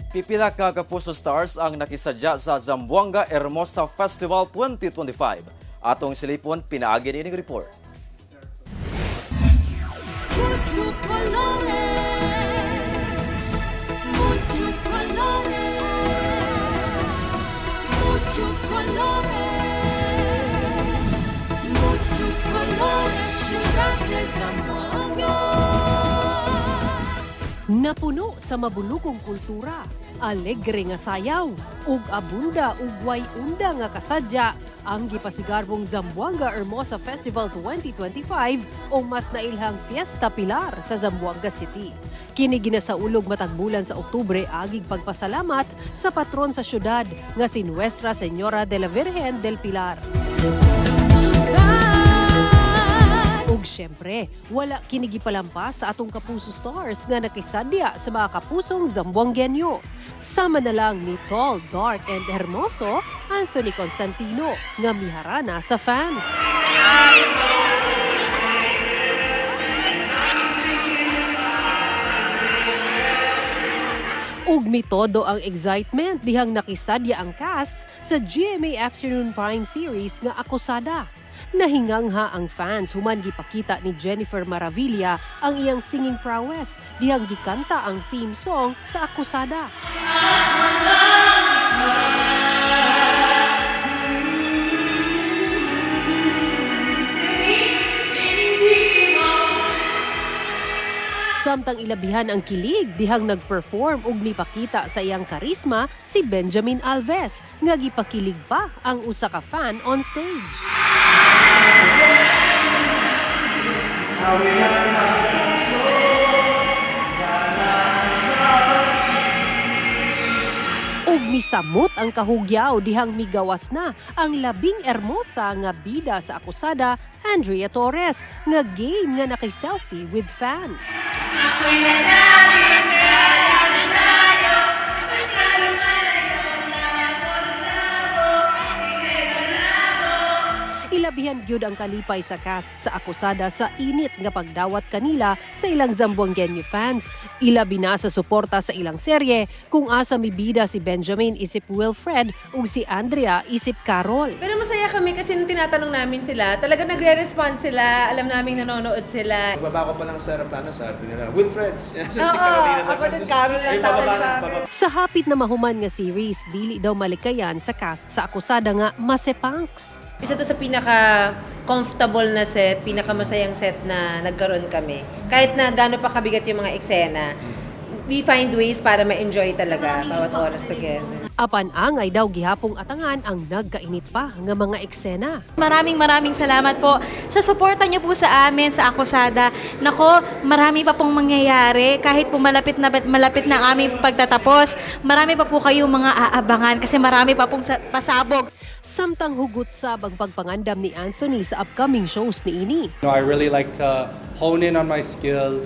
Pipila ka Kapuso Stars ang nakisadya sa Zamboanga Hermosa Festival 2025. Atong silipon, pinaagi ining report. Mucho colores, mucho colores, mucho colores, mucho colores, ciudad de Zamboanga. Napuno sa mabulukong kultura, alegre nga sayaw, ug abunda ug way unda nga kasadya ang gipasigarbong Zamboanga Hermosa Festival 2025 o mas nailhang Fiesta Pilar sa Zamboanga City. Kini ginasaulog matag bulan sa Oktubre agig pagpasalamat sa patron sa syudad nga si Nuestra Señora de la Virgen del Pilar. Ug syempre, wala kinigipalampas sa atong Kapuso Stars nga nakisadya sa mga kapusong Zamboangueño. Sama na lang ni Tall, Dark and Hermoso, Anthony Constantino, nga miharana sa fans. Ug mitodo ang excitement dihang nakisadya ang cast sa GMA Afternoon Prime Series nga Akusada. Nahingangha ang fans human gipakita ni Jennifer Maravilla ang iyang singing prowess dihang gikanta ang theme song sa Akusada. Samtang ilabihan ang kilig dihang nag-perform ug mipakita sa iyang karisma si Benjamin Alves nga gipakilig pa ang usa ka fan on stage. Ug misamot ang kahugyaw dihang migawas na ang labing hermosa nga bida sa Akusada, Andrea Torres, nga game nga naki-selfie with fans. Ilabihan gyud ang kalipay sa cast sa Akusada sa init nga pagdawat kanila sa ilang Zamboangueño fans. Ilabi na sa suporta sa ilang serye kung asa mibida si Benjamin isip Wilfred ug si Andrea isip Carol. Pero masaya kami kasi nung tinatanong namin sila, talaga nagre-respond sila, alam namin nanonood sila. Pagbaba ko pa lang sa aeroplano, sabi nila, Wilfreds! Ako din, Carol lang tawag sa amin. Sa hapit na mahuman nga series, dili daw malikayan sa cast sa Akusada nga Masepanks. Isa to sa pinaka-comfortable na set, pinaka-masayang set na nagkaroon kami. Kahit na gano'n pa kabigat yung mga eksena, we find ways para ma-enjoy talaga bawat oras together. Apan angay daw gihapong atangan ang nagkainit pa nga mga eksena. Maraming salamat po sa suporta niyo po sa amin sa Akusada. Nako, marami pa pong mangyayari kahit po malapit na ang aming pagtatapos. Marami pa po kayong mga aabangan kasi marami pa pong pasabog. Samtang hugot sab ang pagpangandam ni Anthony sa upcoming shows ni ini. I really like to hone in on my skill,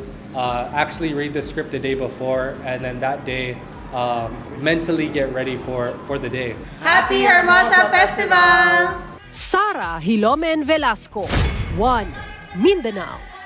actually read the script the day before, and then that day mentally get ready for the day. Happy Hermosa Festival! Sara Hilomen Velasco, 1 Mindanao.